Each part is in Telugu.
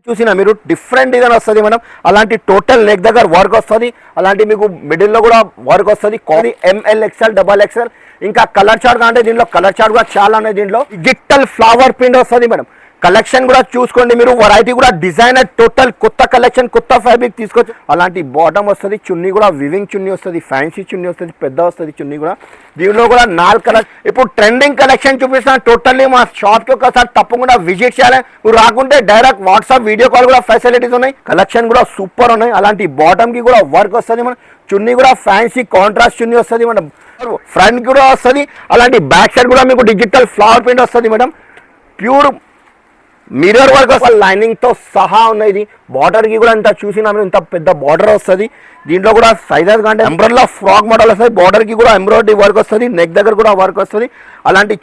చూసినా మీరు డిఫరెంట్ డిజైన్ వస్తుంది మేడం. అలాంటి టోటల్ నెక్ దగ్గర వర్క్ వస్తుంది. అలాంటి మీకు మిడిల్లో కూడా వర్క్ వస్తుంది. ML XL double XL. ఇంకా కలర్ చార్ట్ అంటే దీంట్లో కలర్ చార్ట్ కూడా చాలా ఉన్నాయి. దీంట్లో డిజిటల్ ఫ్లవర్ ప్రింట్ వస్తుంది మేడం. కలెక్షన్ కూడా చూసుకోండి మీరు. వెరైటీ కూడా డిజైనర్ టోటల్ కొత్త కలెక్షన్ కొత్త ఫ్యాబ్రిక్ తీసుకోవచ్చు. అలాంటి బాటమ్ వస్తుంది. చున్నీ కూడా వివింగ్ చున్నీ వస్తుంది. ఫ్యాన్సీ చున్నీ వస్తుంది. పెద్ద వస్తుంది చున్నీ కూడా. దీనిలో కూడా 4 కలర్. ఇప్పుడు ట్రెండింగ్ కలెక్షన్ చూపిస్తాను. టోటల్లీ మా షాప్కి ఒకసారి తప్పకుండా విజిట్ చేయాలి. మీరు రాకుంటే డైరెక్ట్ వాట్సాప్ వీడియో కాల్ కూడా ఫెసిలిటీస్ ఉన్నాయి. కలెక్షన్ కూడా సూపర్ ఉన్నాయి. అలాంటి బాటమ్కి కూడా వర్క్ వస్తుంది మనం. చున్నీ కూడా ఫ్యాన్సీ కాంట్రాస్ట్ చున్నీ వస్తుంది మేడం. ఫ్రంట్ కూడా వస్తుంది. అలాంటి బ్యాక్ సైడ్ కూడా మీకు డిజిటల్ ఫ్లవర్ ప్రింట్ వస్తుంది మేడం. ప్యూర్ మిర్రర్ వర్క్ అసలు లైనింగ్ తో సహా ఉన్నాయి. ఇది బార్డర్ కి కూడా ఇంత చూసినా ఇంత పెద్ద బార్డర్ వస్తుంది. దీంట్లో కూడా సైజెస్ అంటే ఎంబ్రాయిడరీ ఫ్రాక్ మోడల్ వస్తుంది. బార్డర్ కి కూడా ఎంబ్రాయిడరీ వర్క్ వస్తుంది. నెక్ దగ్గర కూడా వర్క్ వస్తుంది. అలాంటి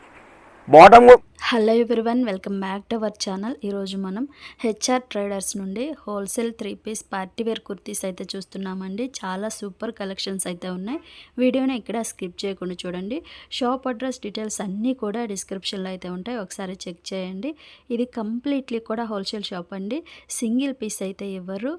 bottom. Hello everyone, welcome back to our channel. ఈరోజు మనం హెచ్ఆర్ ట్రేడర్స్ నుండి హోల్సేల్ 3 పీస్ పార్టీవేర్ కుర్తీస్ అయితే చూస్తున్నామండి. చాలా సూపర్ కలెక్షన్స్ అయితే ఉన్నాయి. వీడియోని ఇక్కడ స్కిప్ చేయకుండా చూడండి. షాప్ అడ్రస్ డీటెయిల్స్ అన్నీ కూడా డిస్క్రిప్షన్లో అయితే ఉంటాయి. ఒకసారి చెక్ చేయండి. ఇది కంప్లీట్లీ కూడా హోల్సేల్ షాప్ అండి. సింగిల్ పీస్ అయితే ఇవ్వరు.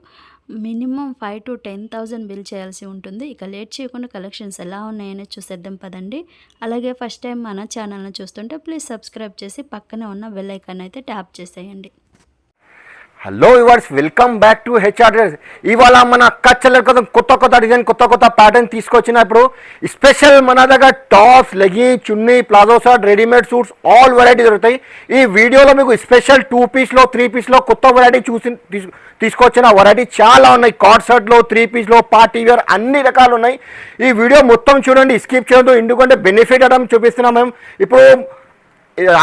మినిమం 5,000 to 10,000 బిల్ చేయాల్సి ఉంటుంది. ఇక లేట్ చేయకుండా కలెక్షన్స్ ఎలా ఉన్నాయని చూసేద్దాం పదండి. అలాగే ఫస్ట్ టైం మన ఛానల్ని చూస్తుంటే ప్లీజ్ సబ్స్క్రైబ్ చేసి పక్కనే ఉన్న బెల్ ఐకాన్ అయితే ట్యాప్ చేసేయండి. Hello viewers, welcome back to HR traders. ఇవాళ మన అక్క చెల్లెల కోసం కొత్త డిజైన్ కొత్త ప్యాటర్న్ తీసుకొచ్చినప్పుడు స్పెషల్ మన దగ్గర tops, leggings, chunni, palazzo shirt, readymade suits all variety దొరుకుతాయి. ఈ వీడియోలో మీకు స్పెషల్ 2 పీస్లో 3 పీస్లో కొత్త వెరైటీ తీసుకొచ్చిన వెరైటీ చాలా ఉన్నాయి. కార్డ్ షర్ట్లో, 3 పీస్లో, పార్టీ వేర్ అన్ని రకాలు ఉన్నాయి. ఈ వీడియో మొత్తం చూడండి, స్కిప్ చేయొద్దు. ఎందుకంటే బెనిఫిట్ అడం చూపిస్తున్నాం మేము. ఇప్పుడు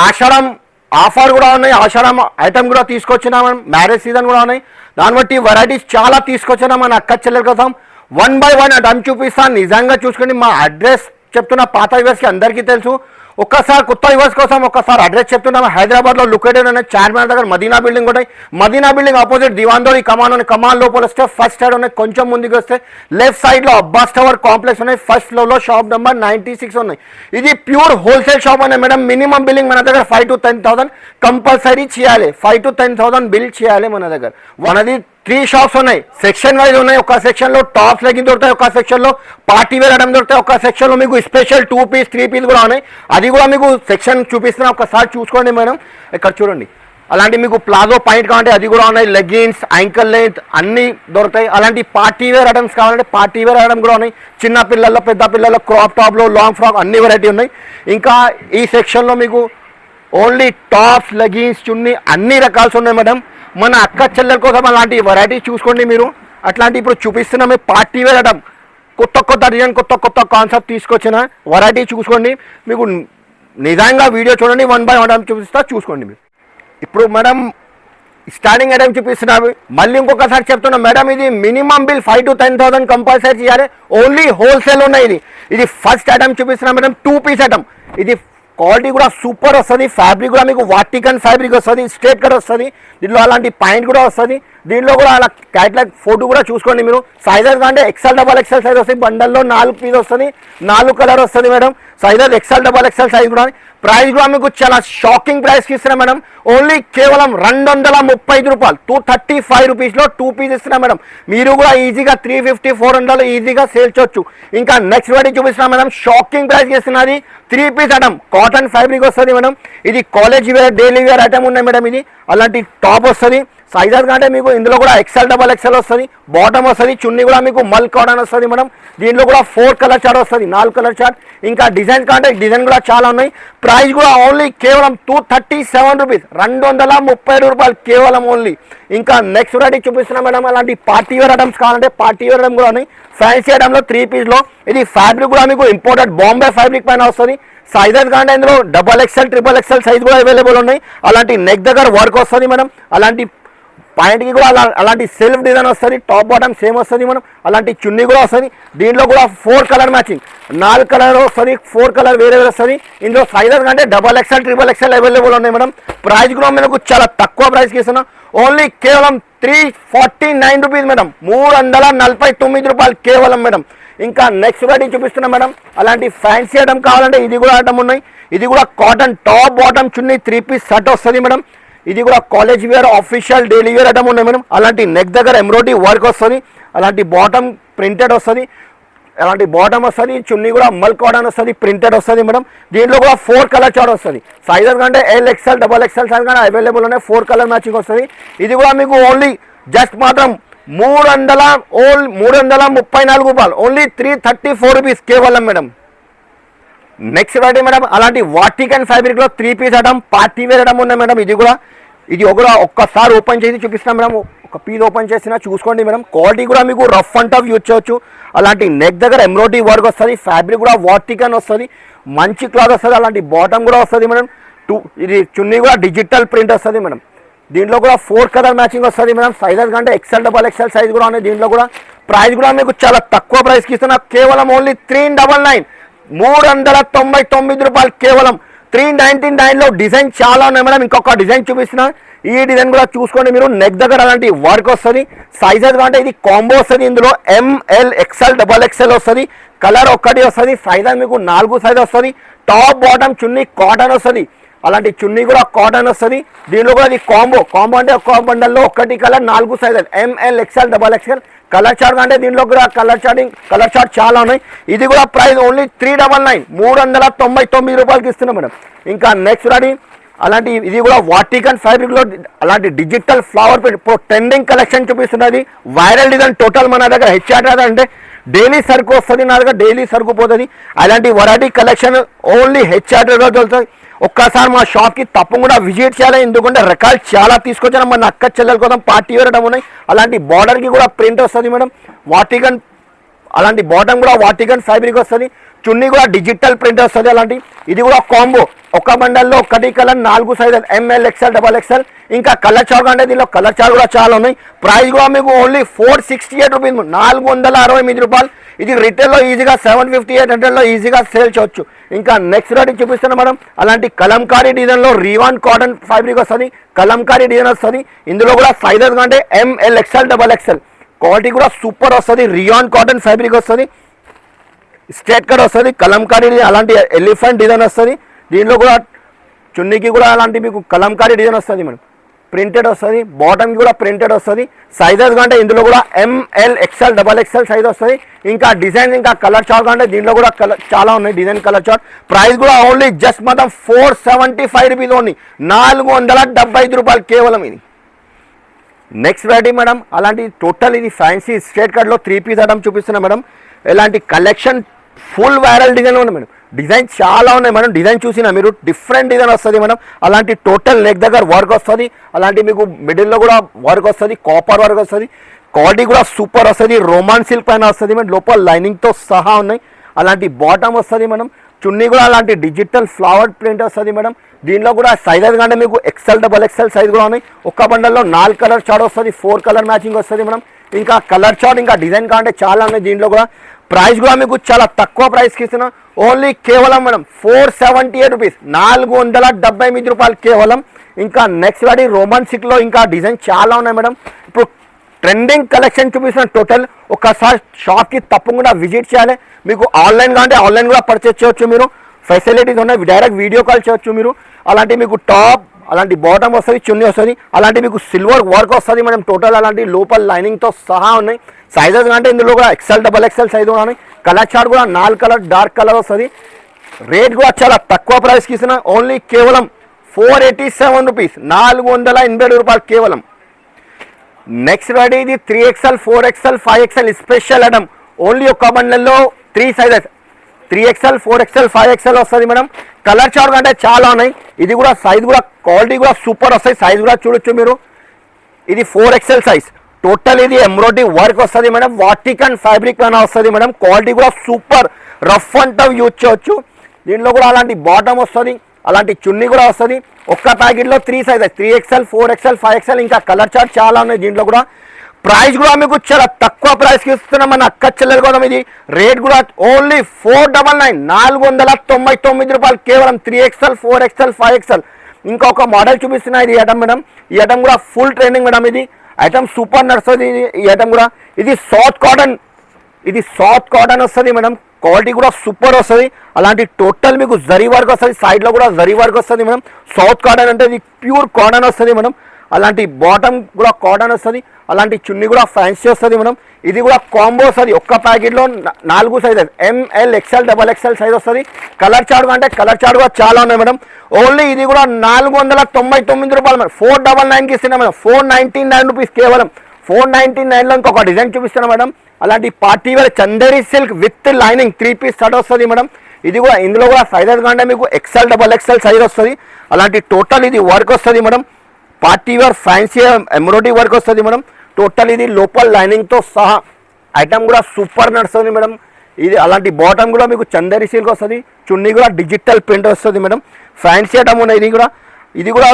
ఆషాఢం ఆఫర్ కూడా ఉన్నాయి. ఆషాఢం ఐటమ్ కూడా తీసుకొచ్చినా మనం. మ్యారేజ్ సీజన్ కూడా ఉన్నాయి. దాన్ని బట్టి వెరైటీస్ చాలా తీసుకొచ్చినా మన అక్క చెల్లెల కోసం 1 by 1 ఐటమ్ చూపిస్తాను. నిజంగా చూసుకోండి. మా అడ్రస్ చెప్తున్న పాత వ్యూవర్స్కి అందరికీ తెలుసు. ఒక్కసారి కొత్త వ్యూవర్స్ కోసం ఒక్కసారి అడ్రస్ చెప్తున్నాం. హైదరాబాద్లో లొకేటెడ్ ఉన్నాయి. చార్మినార్ దగ్గర మదీనా బిల్డింగ్ ఉంటాయి. మదీనా బిల్డింగ్ ఆపోజిట్ దివాందోరి కమాన్ ఉన్నాయి. కమాన్ లోపల వస్తే ఫస్ట్ సైడ్ ఉన్నాయి. కొంచెం ముందుకు వస్తే లెఫ్ట్ సైడ్లో అబ్బాస్ టవర్ కాంప్లెక్స్ ఉన్నాయి. ఫస్ట్ ఫ్లోర్లో షాప్ నెంబర్ 96 ఉన్నాయి. ఇది ప్యూర్ హోల్సేల్ షాప్ అనే మేడం. మినిమం బిల్లింగ్ మన దగ్గర 5,000 to 10,000 కంపల్సరీ చేయాలి. 5,000 to 10,000 బిల్ చేయాలి మన దగ్గర. మనది 3 షాప్స్ ఉన్నాయి. సెక్షన్ వైజ్ ఉన్నాయి. ఒక సెక్షన్లో టాప్స్ లెగిన్ దొరుకుతాయి. ఒక సెక్షన్లో పార్టీ వేర్ ఐటమ్ దొరుకుతాయి. ఒక సెక్షన్లో మీకు స్పెషల్ 2 పీస్ 3 పీస్ కూడా ఉన్నాయి. అది కూడా మీకు సెక్షన్ చూపిస్తున్నా, ఒకసారి చూసుకోండి మేడం. ఇక్కడ చూడండి. అలాంటి మీకు ప్లాజో పాయింట్ కావాలంటే అది కూడా ఉన్నాయి. లెగిన్స్, యాంకల్ లెంత్ అన్నీ దొరుకుతాయి. అలాంటి పార్టీ వేర్ ఐటమ్స్ కావాలంటే పార్టీ వేర్ ఐటమ్ కూడా ఉన్నాయి. చిన్న పిల్లల్లో, పెద్ద పిల్లల్లో, క్రాప్ టాప్లో, లాంగ్ ఫ్రాక్ అన్ని వెరైటీ ఉన్నాయి. ఇంకా ఈ సెక్షన్లో మీకు ఓన్లీ టాప్స్, లెగిన్స్, చున్నీ అన్ని రకాల్స్ ఉన్నాయి మేడం. మన అక్క చెల్లెల కోసం అలాంటి వెరైటీ చూసుకోండి మీరు. అట్లాంటి ఇప్పుడు చూపిస్తున్నాం పార్టీ వేర్ ఐటమ్. కొత్త డిజైన్ కొత్త కాన్సెప్ట్ తీసుకొచ్చిన వెరైటీ చూసుకోండి. మీకు నిజంగా వీడియో చూడండి. 1 by 1 చూపిస్తా, చూసుకోండి మీరు. ఇప్పుడు మేడం స్టార్టింగ్ ఐటమ్ చూపిస్తున్నాము. మళ్ళీ ఇంకొకసారి చెప్తున్నాం మేడం, ఇది మినిమం బిల్ 5,000 to 10,000 కంపల్సరీ చేయాలి. ఓన్లీ హోల్సేల్ ఉన్నాయి. ఇది ఫస్ట్ ఐటమ్ చూపిస్తున్నాం మేడం. 2 piece item. ఇది క్వాలిటీ కూడా సూపర్ వస్తుంది. ఫ్యాబ్రిక్ కూడా మీకు వాటికన్ ఫ్యాబ్రిక్ వస్తుంది. స్ట్రేట్ కట్ వస్తుంది. దీంట్లో అలాంటి పాయింట్ కూడా వస్తుంది. దీంట్లో కూడా అలా క్యాట్లాగ్ ఫోటో కూడా చూసుకోండి మీరు. సైజెస్ అంటే ఎక్సెల్ డబల్ ఎక్సెల్ సైజ్ వస్తుంది. బండల్లో 4 పీస్ వస్తుంది. 4 కలర్ వస్తుంది madam. Sizes XL double XL size కూడా. ప్రైస్ కూడా మీకు చాలా షాకింగ్ ప్రైస్కి ఇస్తున్నాం మేడం. ఓన్లీ కేవలం 235 రూపాయలు, 235 రూపీస్లో 2 పీస్ ఇస్తున్నాం మేడం. మీరు కూడా ఈజీగా 350, 400 ఈజీగా సేల్ చేయొచ్చు. ఇంకా నెక్స్ట్ వెరైటీ చూపిస్తున్నాం మేడం. షాకింగ్ ప్రైస్కి ఇస్తున్నది 3 పీస్ ఐటమ్. కాటన్ ఫ్యాబ్రిక్ వస్తుంది మేడం. ఇది college wear, daily wear item ఉన్నాయి మేడం. ఇది అలాంటి టాప్ వస్తుంది. సైజెస్ కంటే మీకు ఇందులో కూడా ఎక్సెల్ డబల్ ఎక్సెల్ వస్తుంది. బాటమ్ వస్తుంది. చున్నీ కూడా మీకు మల్ కాటన్ వస్తుంది మేడం. దీంట్లో కూడా 4 కలర్ చార్ట్ వస్తుంది. 4 కలర్ చార్ట్. ఇంకా డిజైన్ కంటే డిజైన్ కూడా చాలా ఉన్నాయి. ప్రైస్ కూడా ఓన్లీ కేవలం 237 రూపీస్, 237 రూపాయలు కేవలం ఓన్లీ. ఇంకా నెక్స్ట్ వెరైటీ చూపిస్తున్నాం మేడం. అలాంటి పార్టీ వేర్ ఐటమ్స్ కావాలంటే పార్టీ వేర్ ఐటమ్ కూడా ఉన్నాయి. ఫ్యాన్సీ ఐటమ్లో 3 పీస్లో. ఇది ఫ్యాబ్రిక్ కూడా మీకు ఇంపోర్టెడ్ బాంబే ఫ్యాబ్రిక్ పైన వస్తుంది. సైజెస్ కంటే ఇందులో double XL, triple XL size కూడా అవైలబుల్ ఉన్నాయి. అలాంటి నెక్ దగ్గర వర్క్ వస్తుంది మేడం. అలాంటి పాయింట్కి కూడా అలాంటి సెల్ఫ్ డిజైన్ వస్తుంది. టాప్ బాటమ్ సేమ్ వస్తుంది మనం. అలాంటి చున్నీ కూడా వస్తుంది. దీంట్లో కూడా 4 కలర్ మ్యాచింగ్, 4 కలర్ వస్తుంది. 4 కలర్ వేరే వస్తుంది. ఇందులో సైజెస్ కంటే double XL, triple XL available ఉన్నాయి మేడం. ప్రైస్ కూడా మనకు చాలా తక్కువ ప్రైస్కి ఇస్తున్నాం. ఓన్లీ కేవలం 349 రూపీస్ మేడం. 349 రూపాయలు కేవలం మేడం. ఇంకా నెక్స్ట్ వెరైటీ చూపిస్తున్నాం మేడం. అలాంటి ఫ్యాన్సీ ఐటమ్ కావాలంటే ఇది కూడా ఐటమ్ ఉన్నాయి. ఇది కూడా cotton top bottom chunni 3 piece set వస్తుంది మేడం. ఇది కూడా college wear official daily wear item ఉన్నాయి మేడం. అలాంటి నెక్ దగ్గర ఎంబ్రాయిడరీ వర్క్ వస్తుంది, అలాంటి బాటమ్ ప్రింటెడ్ వస్తుంది, అలాంటి బాటమ్ వస్తుంది, చున్నీ కూడా మల్ కాటన్ వస్తుంది, ప్రింటెడ్ వస్తుంది మేడం. దీంట్లో కూడా 4 కలర్ చార్ట్ వస్తుంది. సైజెస్ కంటే XL, XXL సైజ్ కానీ అవైలబుల్ ఉన్నాయి. 4 కలర్ మ్యాచింగ్ వస్తుంది. ఇది కూడా మీకు ఓన్లీ జస్ట్ మాత్రం 334 రూపాయలు, ఓన్లీ 334 రూపీస్ కేవలం మేడం. నెక్స్ట్ వెరైటీ మేడం, అలాంటి వాటికన్ ఫ్యాబ్రిక్లో 3 piece item party wear item ఉన్నాయి మేడం. ఇది ఒక్కసారి ఓపెన్ చేసి చూపిస్తాం మేడం. ఒక పీస్ ఓపెన్ చేసినా చూసుకోండి మేడం. క్వాలిటీ కూడా మీకు రఫ్ అండ్ టఫ్ యూజ్ చేయొచ్చు. అలాంటి నెక్ దగ్గర ఎంబ్రాయిడరీ వర్క్ వస్తుంది, ఫ్యాబ్రిక్ కూడా వాటికన్ వస్తుంది, మంచి క్లాత్ వస్తుంది. అలాంటి బాటమ్ కూడా వస్తుంది మేడం. ఇది చున్నీ కూడా డిజిటల్ ప్రింట్ వస్తుంది మేడం. దీంట్లో కూడా 4 కలర్ మ్యాచింగ్ వస్తుంది మేడం. సైజెస్ కంటే XL, XXL సైజ్ కూడా ఉన్నాయి. దీంట్లో కూడా ప్రైస్ కూడా మీకు చాలా తక్కువ ప్రైస్కి ఇస్తున్నా, కేవలం ఓన్లీ 399 399 రూపాయలు కేవలం. 399లో డిజైన్ చాలా ఉన్నాయి మేడం. ఇంకొక డిజైన్ చూపిస్తున్నా, ఈ డిజైన్ కూడా చూసుకోండి మీరు. నెక్ దగ్గర అలాంటి వర్క్ వస్తుంది. సైజెస్ కంటే ఇది కాంబో వస్తుంది. ఇందులో ML, XL, XXL వస్తుంది. కలర్ ఒక్కటి వస్తుంది. సైజెస్ మీకు 4 సైజ్ వస్తుంది. టాప్ బాటమ్ చున్నీ కాటన్ వస్తుంది. అలాంటి చున్నీ కూడా కాటన్ వస్తుంది. దీనిలో కూడా ఇది కాంబో అంటే ఒక్క బండల్లో ఒకటి colour 4 sizes ML, XL, XXL. Colour chart అంటే దీంట్లో కూడా కలర్ చార్ట్ చాలా ఉన్నాయి. ఇది కూడా ప్రైస్ ఓన్లీ 399 399 రూపాయలకి ఇస్తున్నాం మేడం. ఇంకా నెక్స్ట్ రెడీ అలాంటి ఇది కూడా వాటికన్ ఫ్యాబ్రిక్లో అలాంటి డిజిటల్ ఫ్లవర్ ప్రింట్ ఇప్పుడు ట్రెండింగ్ కలెక్షన్ చూపిస్తున్నది. వైరల్ డిజైన్ టోటల్ మన దగ్గర హెచ్ఆర్ అంటే డైలీ సరుకు వస్తుంది, నా దగ్గర డైలీ సరుకు పోతుంది. అలాంటి వెరైటీ కలెక్షన్ ఓన్లీ హెచ్ఆర్ దొరుకుతుంది. ఒక్కసారి మా షాప్కి తప్పకుండా విజిట్ చేయాలి, ఎందుకంటే రకాలు చాలా తీసుకొచ్చాను. మన అక్క చెల్లెల కోసం పార్టీ వేర్ ఐటమ్ ఉన్నాయి. అలాంటి బార్డర్కి కూడా ప్రింట్ వస్తుంది మేడం. వాటికన్ అలాంటి బాటమ్ కూడా వాటికన్ ఫ్యాబ్రిక్ వస్తుంది. చున్నీ కూడా డిజిటల్ ప్రింట్ వస్తుంది. అలాంటి ఇది కూడా కాంబో ఒక బండల్లో ఒకటి colour 4 sizes ML, XL, XXL. ఇంకా కలర్ చార్ట్ అంటే దీనిలో కలర్ చార్ట్ కూడా చాలా ఉన్నాయి. ప్రైస్ కూడా మీకు ఓన్లీ 468 రూపీస్ 468 రూపాయలు. ఇది రిటైల్లో ఈజీగా 750, 800లో ఈజీగా సేల్ చేయొచ్చు. ఇంకా నెక్స్ట్ రేట్ చూపిస్తున్నా మేడం. అలాంటి కలంకారీ డిజైన్లో రివాన్ కాటన్ ఫ్యాబ్రిక్ వస్తుంది, కలంకారీ డిజైన్ వస్తుంది. ఇందులో కూడా సైజెస్ అంటే ML, XL, XXL. క్వాలిటీ కూడా సూపర్ వస్తుంది. రియాన్ కాటన్ ఫ్యాబ్రిక్ వస్తుంది, స్ట్రేట్ కట్ వస్తుంది, కలంకారీ అలాంటి ఎలిఫెంట్ డిజైన్ వస్తుంది. దీనిలో కూడా చున్నీకి కూడా అలాంటి మీకు కలంకారీ డిజైన్ వస్తుంది మేడం. ప్రింటెడ్ వస్తుంది, బాటమ్కి కూడా ప్రింటెడ్ వస్తుంది. సైజెస్ కంటే ఇందులో కూడా ML, XL, XXL సైజ్ వస్తుంది. ఇంకా డిజైన్ ఇంకా కలర్ చార్ట్ అంటే దీంట్లో కూడా కలర్ చాలా ఉన్నాయి, డిజైన్ కలర్ చార్ట్. ప్రైస్ కూడా ఓన్లీ జస్ట్ మాత్రం 475 రూపీస్ ఓన్లీ 475 రూపాయలు కేవలం. ఇది నెక్స్ట్ వెరైటీ మేడం. అలాంటి టోటల్ ఇది ఫ్యాన్సీ స్ట్రేట్ కట్లో 3 పీస్ ఐటమ్ చూపిస్తున్నా మేడం. ఇలాంటి కలెక్షన్ ఫుల్ వైరల్ డిజైన్ ఉన్నాయి మేడం. డిజైన్ చాలా ఉన్నాయి మేడం. డిజైన్ చూసినా మీరు డిఫరెంట్ డిజైన్ వస్తుంది మేడం. అలాంటి టోటల్ నెక్ దగ్గర వర్క్ వస్తుంది. అలాంటి మీకు మిడిల్లో కూడా వర్క్ వస్తుంది, కాపర్ వర్క్ వస్తుంది. క్వాలిటీ కూడా సూపర్ వస్తుంది. రోమాన్ సిల్క్ పైన వస్తుంది మేడం. లోపల లైనింగ్తో సహా ఉన్నాయి. అలాంటి బాటమ్ వస్తుంది మేడం. చున్నీ కూడా అలాంటి డిజిటల్ ఫ్లవర్ ప్రింట్ వస్తుంది మేడం. దీనిలో కూడా సైజెస్ కంటే మీకు XL, XXL సైజ్ కూడా ఉన్నాయి. ఒక్క బండల్లో 4 కలర్ చార్ట్ వస్తుంది, 4 కలర్ మ్యాచింగ్ వస్తుంది మేడం. ఇంకా కలర్ చార్ట్ ఇంకా డిజైన్ కంటే చాలా ఉన్నాయి. దీంట్లో కూడా ప్రైస్ కూడా మీకు చాలా తక్కువ ప్రైస్కి ఇస్తున్నా, ఓన్లీ కేవలం మేడం 478 రూపీస్ 478 రూపాయలు కేవలం. ఇంకా నెక్స్ట్ వాడి రోమన్ సిల్క్లో ఇంకా డిజైన్ చాలా ఉన్నాయి మేడం. ఇప్పుడు ట్రెండింగ్ కలెక్షన్ చూపిస్తున్న టోటల్. ఒకసారి షాప్కి తప్పకుండా విజిట్ చేయాలి. మీకు ఆన్లైన్ కంటే ఆన్లైన్ కూడా పర్చేస్ చేయొచ్చు. మీరు ఫెసిలిటీస్ ఉన్నాయి, డైరెక్ట్ వీడియో కాల్ చేయొచ్చు మీరు. అలాంటి మీకు టాప్ అలాంటి బాటమ్ వస్తుంది, చున్నీ వస్తుంది. అలాంటి మీకు సిల్వర్ వర్క్ వస్తుంది మేడం. టోటల్ అలాంటి లోపల లైనింగ్తో సహా ఉన్నాయి. సైజెస్ అంటే ఇందులో కూడా XL, XXL సైజ్ కూడా ఉన్నాయి. కలర్ చార్ట్ కూడా 4 కలర్ డార్క్ కలర్ వస్తుంది. రేట్ కూడా చాలా తక్కువ ప్రైస్కి ఇస్తున్నా, ఓన్లీ కేవలం 487 రూపీస్ 480 రూపాయలు కేవలం. నెక్స్ట్ రెడీ ఇది 3XL, 4XL, 5XL special item. Only ఒక్క బండ్లలో 3 సైజెస్ 3XL, 4XL, 5XL వస్తుంది మేడం. కలర్ చార్ట్ అంటే చాలా ఉన్నాయి. ఇది కూడా సైజ్ కూడా క్వాలిటీ కూడా సూపర్ వస్తుంది. సైజ్ కూడా చూడొచ్చు మీరు. ఇది 4XL సైజ్. టోటల్ ఇది ఎంబ్రాయిడరీ వర్క్ వస్తుంది మేడం. వాటికన్ ఫ్యాబ్రిక్ పైన వస్తుంది మేడం. క్వాలిటీ కూడా super rough and tough use చేయొచ్చు. దీంట్లో కూడా అలాంటి బాటమ్ వస్తుంది, అలాంటి చున్నీ కూడా వస్తుంది. ఒక్క ప్యాకెట్లో 3 సైజెస్ 3XL, 4XL, 5XL. ఇంకా కలర్ చార్ట్ చాలా ఉన్నాయి. దీంట్లో కూడా ప్రైస్ కూడా మీకు చాలా తక్కువ ప్రైస్కి ఇస్తున్నాం మన అక్క చెల్లెలు కూడా. ఇది రేట్ కూడా ఓన్లీ 499 499 రూపాయలు కేవలం. 3XL, 4XL, 5XL. ఇంకొక మోడల్ చూపిస్తున్నా ఇది ఐటమ్ మేడం. ఈ ఐటమ్ కూడా ఫుల్ ట్రెండింగ్ మేడం. ఇది ఐటమ్ సూపర్ నడుస్తుంది. ఈ ఐటమ్ కూడా ఇది సాఫ్ట్ కాటన్ వస్తుంది మేడం. క్వాలిటీ కూడా సూపర్ వస్తుంది. అలాంటి టోటల్ మీకు జరీ వర్క్ వస్తుంది, సైడ్లో కూడా జరీ వర్క్ వస్తుంది మేడం. సౌత్ కాటన్ అంటే ఇది ప్యూర్ కాటన్ వస్తుంది మేడం. అలాంటి బాటమ్ కూడా కాటన్ వస్తుంది. అలాంటి చున్నీ కూడా ఫ్యాన్సీ వస్తుంది మేడం. ఇది కూడా కాంబో వస్తుంది. ఒక్క ప్యాకెట్లో 4 sizes ML XL XXL size వస్తుంది. కలర్ చార్ట్ అంటే కలర్ చార్ట్ కూడా చాలా ఉన్నాయి మేడం. ఓన్లీ ఇది కూడా 499 రూపాయలు మేడం. 499కి ఇస్తున్నాం మేడం. 499 రూపీస్ కేవలం. 499లో ఇంకొక డిజైన్ చూపిస్తున్నాం మేడం. అలాంటి party wear Chanderi silk with lining 3 piece shirt వస్తుంది మేడం. ఇది కూడా ఇందులో కూడా సైజెస్ కంటే మీకు XL XXL సైజ్ వస్తుంది. అలాంటి టోటల్ ఇది వర్క్ వస్తుంది madam. Party wear fancy embroidery work వస్తుంది మేడం. టోటల్ ఇది లోపల లైనింగ్తో సహా ఐటమ్ కూడా సూపర్ నడుస్తుంది మేడం. ఇది అలాంటి బాటమ్ కూడా మీకు చందేరి సిల్క్ వస్తుంది. చున్నీ కూడా డిజిటల్ ప్రింట్ వస్తుంది మేడం. ఫ్యాన్సీ ఐటమ్ ఉన్నాయి. ఇది కూడా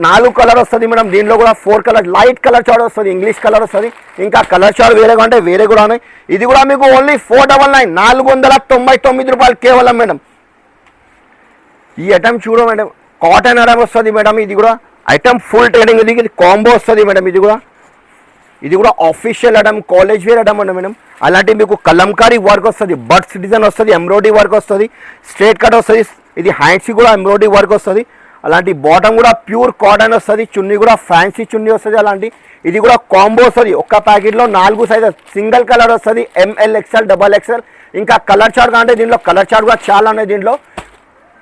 4 కలర్ వస్తుంది మేడం. దీనిలో కూడా 4 కలర్ లైట్ కలర్ చార్ట్ వస్తుంది, ఇంగ్లీష్ కలర్ వస్తుంది. ఇంకా కలర్ చార్ట్ వేరేగా అంటే వేరే కూడా ఉన్నాయి. ఇది కూడా మీకు ఓన్లీ 499 499 రూపాయలు కేవలం మేడం. ఈ ఐటమ్ చూడ మేడం, కాటన్ ఐటమ్ వస్తుంది మేడం. ఇది కూడా ఐటమ్ ఫుల్ ట్రేడింగ్, ఇది కాంబో వస్తుంది మేడం. ఇది కూడా official item, college wear item అండి మేడం. అలాంటి మీకు కలంకారీ వర్క్ వస్తుంది, బర్డ్స్ డిజైన్ వస్తుంది, ఎంబ్రాయిడరీ వర్క్ వస్తుంది, స్ట్రేట్ కట్ వస్తుంది. ఇది హ్యాండ్స్ కూడా ఎంబ్రాయిడరీ వర్క్ వస్తుంది. అలాంటి బాటమ్ కూడా ప్యూర్ కాటన్ వస్తుంది. చున్నీ కూడా ఫ్యాన్సీ చున్నీ వస్తుంది. అలాంటి ఇది కూడా కాంబో వస్తుంది. ఒక్క ప్యాకెట్లో 4 సైజెస్ సింగిల్ కలర్ వస్తుంది, ML XL XXL. ఇంకా కలర్ చార్ట్ అంటే దీంట్లో కలర్ చార్ట్ కూడా చాలా ఉన్నాయి. దీంట్లో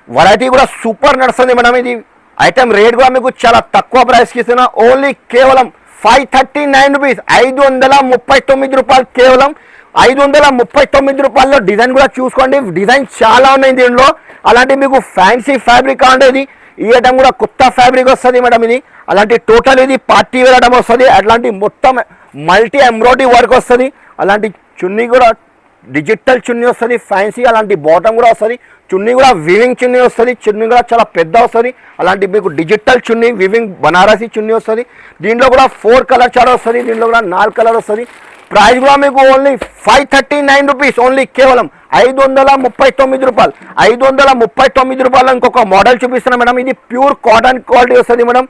వెరైటీ కూడా సూపర్ నడుస్తుంది మేడం. ఇది ఐటమ్ రేట్ కూడా మీకు చాలా తక్కువ ప్రైస్కి ఇస్తున్నా. ఓన్లీ కేవలం 539 రూపీస్, 539 రూపాయలు కేవలం. 539 రూపాయల్లో డిజైన్ కూడా చూసుకోండి. డిజైన్ చాలా ఉన్నాయి దీనిలో. అలాంటి మీకు ఫ్యాన్సీ ఫ్యాబ్రిక్ అంటే ఈ ఐటమ్ కూడా కొత్త ఫ్యాబ్రిక్ వస్తుంది మేడం. ఇది అలాంటి టోటల్ ఇది పార్టీ వేర్ ఐటమ్ వస్తుంది. అట్లాంటి మొత్తం మల్టీ ఎంబ్రాయిడరీ వర్క్ వస్తుంది. అలాంటి చున్నీ కూడా డిజిటల్ చున్నీ వస్తుంది, ఫ్యాన్సీ. అలాంటి బాటమ్ కూడా వస్తుంది. చున్నీ కూడా వివింగ్ చున్నీ వస్తుంది. చున్నీ కూడా చాలా పెద్ద వస్తుంది. అలాంటి మీకు డిజిటల్ చున్నీ వివింగ్ బనారసీ చున్నీ వస్తుంది. దీంట్లో కూడా 4 కలర్ చార్ట్ వస్తుంది. దీంట్లో కూడా 4 కలర్ వస్తుంది. ప్రైస్ కూడా మీకు ఓన్లీ 539 రూపీస్, ఓన్లీ కేవలం 539 రూపాయలు. 539 రూపాయలు ఇంకొక మోడల్ చూపిస్తున్నాం మేడం. ఇది ప్యూర్ కాటన్ క్వాలిటీ వస్తుంది మేడం.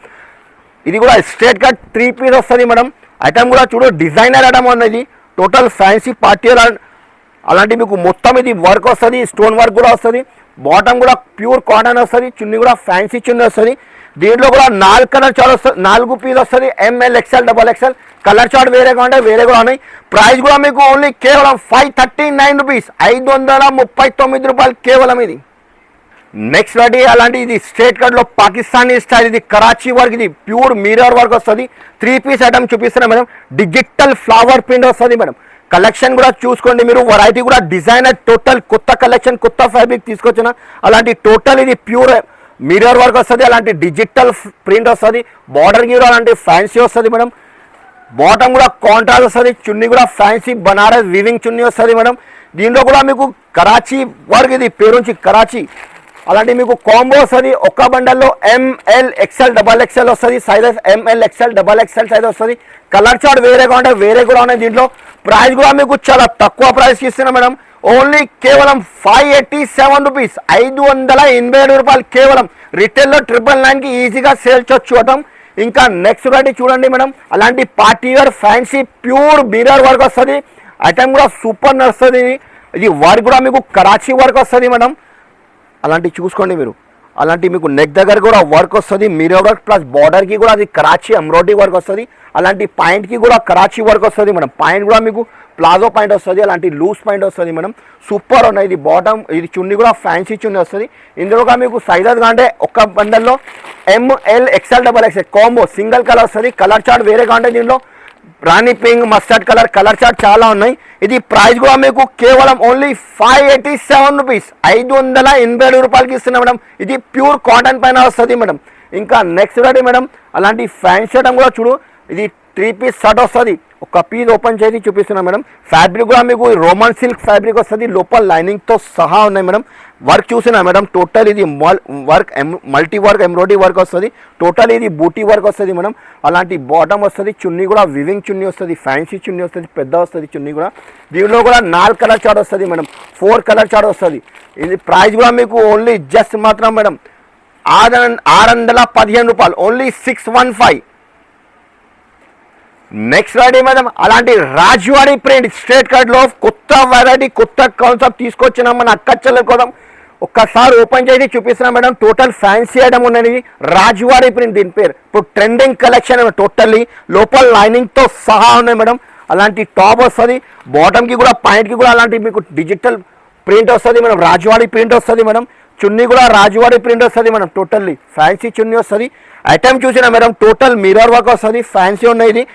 ఇది కూడా స్ట్రేట్ కట్ 3 పీస్ వస్తుంది మేడం. ఐటమ్ కూడా చూడు డిజైనర్ ఐటమ్ అనేది టోటల్ ఫ్యాన్సీ పార్టీ. అలాంటి మీకు మొత్తం ఇది వర్క్ వస్తుంది, స్టోన్ వర్క్ కూడా వస్తుంది. బాటమ్ కూడా ప్యూర్ కాటన్ వస్తుంది. చున్నీ కూడా ఫ్యాన్సీ చున్నీ వస్తుంది. దీంట్లో కూడా 4 కలర్ చార్ట్ వస్తుంది, 4 పీస్ వస్తుంది, ML XL XXL. Colour chart వేరేగా ఉంటాయి, వేరే కూడా ఉన్నాయి. ప్రైస్ కూడా మీకు ఓన్లీ కేవలం 539 రూపీస్, 539 రూపాయలు కేవలం. ఇది నెక్స్ట్ వెరైటీ అలాంటి ఇది స్ట్రేట్ కట్లో పాకిస్తానీ స్టైల్. ఇది కరాచీ వర్క్, ఇది ప్యూర్ మిర్రర్ వర్క్ వస్తుంది. 3 పీస్ ఐటమ్ చూపిస్తున్నాం మేడం. డిజిటల్ ఫ్లవర్ ప్రింట్ వస్తుంది మేడం. కలెక్షన్ కూడా చూసుకోండి మీరు. వెరైటీ కూడా డిజైనర్ టోటల్ కొత్త కలెక్షన్, కొత్త ఫ్యాబ్రిక్ తీసుకొచ్చిన. అలాంటి టోటల్ ఇది ప్యూర్ మిర్రర్ వర్క్ వస్తుంది. అలాంటి డిజిటల్ ప్రింట్ వస్తుంది. బార్డర్ గీరో అలాంటి ఫ్యాన్సీ వస్తుంది మేడం. బాటమ్ కూడా కాంట్రాస్ట్ వస్తుంది. చున్నీ కూడా ఫ్యాన్సీ బనారస్ వివింగ్ చున్నీ వస్తుంది మేడం. దీంట్లో కూడా మీకు కరాచీ వర్క్, ఇది పేరు నుంచి కరాచీ. అలాంటి మీకు కాంబో వస్తుంది. ఒక్క బండల్లో ML XL XXL వస్తుంది. Sizes ML XL XXL size వస్తుంది. కలర్ చార్ట్ వేరేగా ఉంటాయి, వేరే కూడా ఉన్నాయి. దీంట్లో ప్రైస్ కూడా మీకు చాలా తక్కువ ప్రైస్కి ఇస్తున్నాం మేడం. ఓన్లీ కేవలం 587 రూపీస్, 587 రూపాయలు కేవలం. రిటైల్లో 999కి ఈజీగా సేల్ చూడటం. ఇంకా నెక్స్ట్ వెరైటీ చూడండి మేడం. అలాంటి party wear fancy pure mirror work వస్తుంది. ఐటమ్ కూడా సూపర్ నడుస్తుంది. ఇది వర్క్ కూడా మీకు కరాచీ వర్క్ వస్తుంది మేడం. అలాంటివి చూసుకోండి మీరు. అలాంటి మీకు నెక్ దగ్గర కూడా వర్క్ వస్తుంది, మిర్రర్ వర్క్ ప్లస్ బార్డర్కి కూడా అది కరాచీ ఎంబ్రాయిడరీ వర్క్ వస్తుంది. అలాంటి పాయింట్కి కూడా కరాచీ వర్క్ వస్తుంది మేడం. పాయింట్ కూడా మీకు ప్లాజో పాయింట్ వస్తుంది. అలాంటి లూజ్ పాయింట్ వస్తుంది మేడం. సూపర్ ఉన్నాయి. ఇది బాటమ్, ఇది చున్నీ కూడా ఫ్యాన్సీ చున్నీ వస్తుంది. ఇందులో మీకు సైజెస్ అంటే ఒక్క బండల్లో ML XL XXL combo single colour వస్తుంది. కలర్ చార్ట్ వేరే కాంటే దీంట్లో rani pink, mustard colour, colour chart చాలా ఉన్నాయి. ఇది ప్రైస్ కూడా మీకు కేవలం ఓన్లీ 587 రూపీస్, 587 రూపాయలకి ఇస్తున్నాం మేడం. ఇది ప్యూర్ కాటన్ పైన వస్తుంది మేడం. ఇంకా నెక్స్ట్ రెడీ మేడం. అలాంటి ఫ్యాన్సీ ఐటమ్ కూడా చూడు. ఇది 3 పీస్ షర్ట్ వస్తుంది. ఒక పీస్ ఓపెన్ చేసి చూపిస్తున్నాం మేడం. ఫ్యాబ్రిక్ కూడా మీకు రోమన్ సిల్క్ ఫ్యాబ్రిక్ వస్తుంది. లోపల లైనింగ్తో సహా ఉన్నాయి మేడం. వర్క్ చూసినా మేడం. టోటల్ ఇది work multi work embroidery work వస్తుంది. టోటల్ ఇది బూటీ వర్క్ వస్తుంది మేడం. అలాంటి బాటమ్ వస్తుంది. చున్నీ కూడా వివింగ్ చున్నీ వస్తుంది, ఫ్యాన్సీ చున్నీ వస్తుంది, పెద్ద వస్తుంది చున్నీ కూడా. దీనిలో కూడా 4 కలర్ చార్ట్ వస్తుంది మేడం. 4 కలర్ చార్ట్ వస్తుంది. ఇది ప్రైస్ కూడా మీకు ఓన్లీ జస్ట్ మాత్రం మేడం 615 రూపాయలు, ఓన్లీ 615. నెక్స్ట్ వెరైటీ మేడం అలాంటి రాజవాడి ప్రింట్ స్ట్రేట్ కట్ లో కొత్త వెరైటీ కొత్త కాన్సెప్ట్ తీసుకొచ్చినాం మన అక్క చెల్లెల కోసం. ఒక్కసారి ఓపెన్ చేసి చూపిస్తున్నాం మేడం. టోటల్ ఫ్యాన్సీ ఐటమ్ ఉన్నది రాజవాడి ప్రింట్, దీని పేరు ఇప్పుడు ట్రెండింగ్ కలెక్షన్ టోటల్లీ. లోపల లైనింగ్ తో సహా ఉన్నాయి మేడం. అలాంటి టాప్ వస్తుంది, బాటమ్ కి కూడా పాయింట్ కి కూడా అలాంటి మీకు డిజిటల్ ప్రింట్ వస్తుంది మేడం. రాజవాడి ప్రింట్ వస్తుంది మేడం. చున్నీ కూడా రాజవాడి ప్రింట్ వస్తుంది మేడం. టోటల్లీ ఫ్యాన్సీ చున్నీ వస్తుంది. ఐటమ్ చూసినా మేడం టోటల్ మిర్రర్ వర్క్ వస్తుంది, ఫ్యాన్సీ ఉన్నాయి. ఇది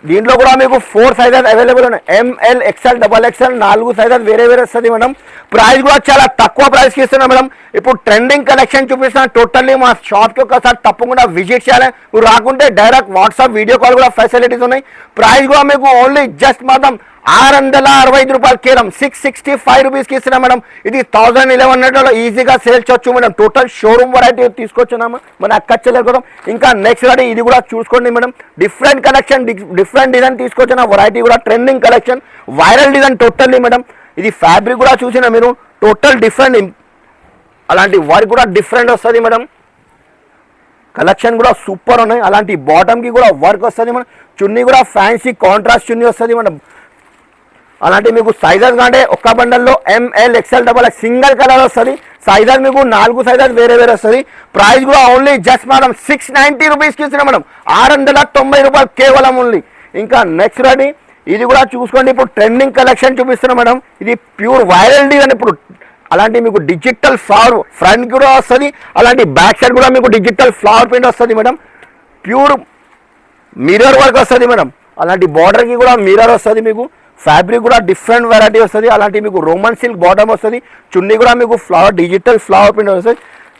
దీంట్లో కూడా మీకు 4 సైజెస్ అవైలబుల్ ఉన్నాయి. ML XL double XL 4 sizes వేరే వేరే వస్తుంది మేడం. ప్రైస్ కూడా చాలా తక్కువ ప్రైస్కి ఇస్తున్నాం మేడం. ఇప్పుడు ట్రెండింగ్ కలెక్షన్ చూపిస్తున్నాను. టోటల్లీ మా షాప్కి ఒకసారి తప్పకుండా విజిట్ చేయాలి. మీరు రాకుంటే డైరెక్ట్ వాట్సాప్ వీడియో కాల్ కూడా ఫెసిలిటీస్ ఉన్నాయి. ప్రైస్ కూడా మీకు ఓన్లీ జస్ట్ మాత్రం 665 రూపాయలు, కేవలం 665 రూపీస్కి ఇస్తున్నాం మేడం. ఇది 1100 ఈజీగా సేల్ చేయొచ్చు మేడం. టోటల్ షోరూమ్ వెరైటీ తీసుకొచ్చున్నాము మన అక్క చెల్లెల కోసం. ఇంకా నెక్స్ట్ వెరైటీ ఇది కూడా చూసుకోండి madam. Different collection, different design తీసుకొచ్చిన వెరైటీ కూడా trending collection, viral design totally madam. ఇది ఫ్యాబ్రిక్ కూడా చూసినా మీరు టోటల్ డిఫరెంట్, అలాంటి వర్క్ కూడా డిఫరెంట్ వస్తుంది మేడం. కలెక్షన్ కూడా సూపర్ ఉన్నాయి. అలాంటి బాటమ్కి కూడా వర్క్ వస్తుంది మేడం. చున్నీ కూడా ఫ్యాన్సీ కాంట్రాస్ట్ చున్నీ వస్తుంది మేడం. అలాంటి మీకు సైజెస్ కంటే ఒక్క బండల్లో ML XL double X single colour వస్తుంది. సైజెస్ మీకు 4 సైజెస్ వేరే వేరే వస్తుంది. ప్రైస్ కూడా ఓన్లీ జస్ట్ మేడం 690 రూపీస్కి ఇస్తున్నాం మేడం. 690 రూపాయలు కేవలం ఓన్లీ. ఇంకా నెక్స్ట్ రెడీ ఇది కూడా చూసుకోండి. ఇప్పుడు ట్రెండింగ్ కలెక్షన్ చూపిస్తున్నాం మేడం. ఇది ప్యూర్ వైరల్ డిజైన్. ఇప్పుడు అలాంటి మీకు డిజిటల్ ఫ్లవర్ ఫ్రంట్ కూడా వస్తుంది, అలాంటి బ్యాక్ సైడ్ కూడా మీకు డిజిటల్ ఫ్లవర్ ప్రింట్ వస్తుంది మేడం. ప్యూర్ మిర్రర్ వర్క్ వస్తుంది మేడం. అలాంటి బార్డర్కి కూడా మిర్రర్ వస్తుంది మీకు. ఫ్యాబ్రిక్ కూడా డిఫరెంట్ వెరైటీ వస్తుంది. అలాంటి మీకు రోమన్ సిల్క్ బాటమ్ వస్తుంది. చున్నీ కూడా మీకు ఫ్లవర్ డిజిటల్ ఫ్లవర్ ప్రింట్ వస్తుంది.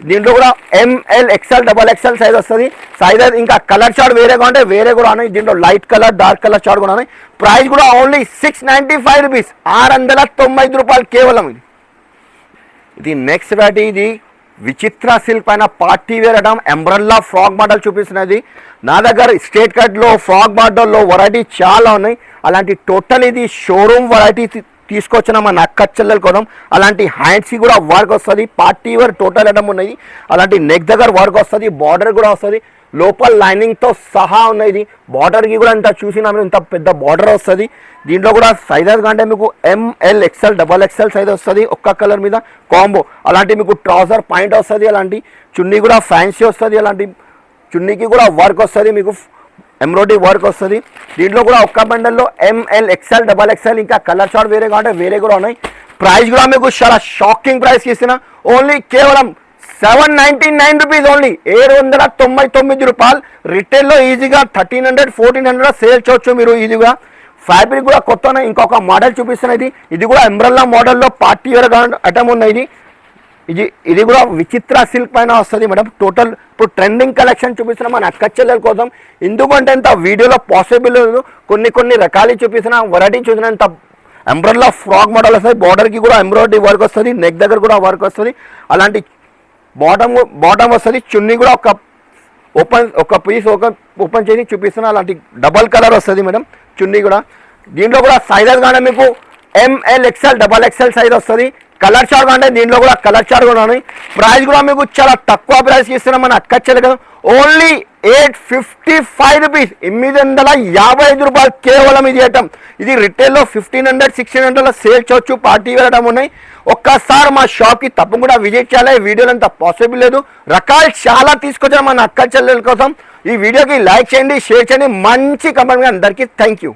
దీంట్లో కూడా ML XL double XL size వస్తుంది. సైజెస్ ఇంకా కలర్ చార్ట్ వేరేగా ఉంటాయి, వేరే కూడా ఉన్నాయి. దీంట్లో light colour dark colour chart కూడా ఉన్నాయి. ప్రైస్ కూడా ఓన్లీ 695 రూపీస్, 690 రూపాయలు కేవలం. ఇది నెక్స్ట్ వెరైటీ. ఇది విచిత్ర సిల్క్ పైన party wear item umbrella frock model చూపిస్తున్నది. నా దగ్గర స్ట్రేట్ కట్లో ఫ్రాక్ మోడల్లో వెరైటీ చాలా ఉన్నాయి. అలాంటి టోటల్ ఇది షోరూమ్ వెరైటీ తీసుకొచ్చిన మన అక్క చెల్లెల కోసం. అలాంటి హ్యాండ్స్కి కూడా వర్క్ వస్తుంది. పార్టీ వేర్ టోటల్ ఐటమ్ ఉన్నాయి. అలాంటి నెక్ దగ్గర వర్క్ వస్తుంది, బార్డర్ కూడా వస్తుంది. లోపల లైనింగ్తో సహా ఉన్నాయి. బార్డర్కి కూడా ఇంత చూసినా ఇంత పెద్ద బార్డర్ వస్తుంది. దీంట్లో కూడా సైజెస్ కంటే మీకు ML XL double XL size వస్తుంది ఒక్క కలర్ మీద కాంబో. అలాంటి మీకు ట్రౌజర్ పాయింట్ వస్తుంది. అలాంటి చున్నీ కూడా ఫ్యాన్సీ వస్తుంది. అలాంటి చున్నీకి కూడా వర్క్ వస్తుంది, మీకు ఎంబ్రాయిడరీ వర్క్ వస్తుంది. దీంట్లో కూడా ఒక్క బండల్లో ఎంఎల్ ఎక్స్ఎల్ డబల్ ఎక్స్ఎల్ ఇంకా కలర్ చార్ట్ వేరే కావాలంటే వేరే కూడా ఉన్నాయి. ప్రైస్ కూడా మీకు చాలా షాకింగ్ ప్రైస్కి ఇస్తున్నా. ఓన్లీ కేవలం 799 రూపీస్, ఓన్లీ 799 రూపాయలు. రిటైల్లో ఈజీగా 1300 1400 సేల్ చేయొచ్చు మీరు ఈజీగా. ఫ్యాబ్రిక్ కూడా కొత్త ఇంకొక మోడల్ చూపిస్తున్నది. ఇది కూడా ఎంబ్రెల్లా మోడల్లో పార్టీ వేర్ ఐటమ్ ఉన్నాయి. ఇది కూడా విచిత్ర సిల్క్ పైన వస్తుంది మేడం. టోటల్ ఇప్పుడు ట్రెండింగ్ కలెక్షన్ చూపిస్తున్నాం మన అక్క చెల్లెల కోసం. ఎందుకంటే ఇంత వీడియోలో పాసిబుల్ లేదు. కొన్ని రకాలు చూపిస్తున్నా, వెరైటీ చూసినా ఇంత ఎంబ్రెల్లా ఫ్రాక్ మోడల్ వస్తుంది. బార్డర్కి కూడా ఎంబ్రాయిడరీ వర్క్ వస్తుంది, నెక్ దగ్గర కూడా వర్క్ వస్తుంది. అలాంటి బాటమ్ వస్తుంది. చున్నీ కూడా ఒక పీస్ ఓపెన్ చేసి చూపిస్తున్నా. అలాంటి డబల్ కలర్ వస్తుంది మేడం చున్నీ కూడా. దీంట్లో కూడా సైజెస్ కానీ మీకు ML XL double XL size వస్తుంది. కలర్ చార్ట్ అంటే దీంట్లో కూడా కలర్ చార్ట్ కూడా ఉన్నాయి. ప్రైస్ కూడా మీకు చాలా తక్కువ ప్రైస్కి ఇస్తున్నాం మన అక్క చెల్లెల కదా. ఓన్లీ 855 రూపీస్, 855 రూపాయలు కేవలం ఇది ఐటమ్. ఇది రిటైల్లో 1500 1600 సేల్ చేయొచ్చు. పార్టీ వేర్ ఐటమ్ ఉన్నాయి. ఒక్కసారి మా షాప్కి తప్పకుండా విజిట్ చేయాలి. వీడియోలో అంత పాసిబుల్ లేదు. రకాలు చాలా తీసుకొచ్చాం మన అక్క చెల్లెల కోసం. ఈ వీడియోకి లైక్ చేయండి, షేర్ చేయండి, మంచి కమెంట్. అందరికీ థ్యాంక్ యూ.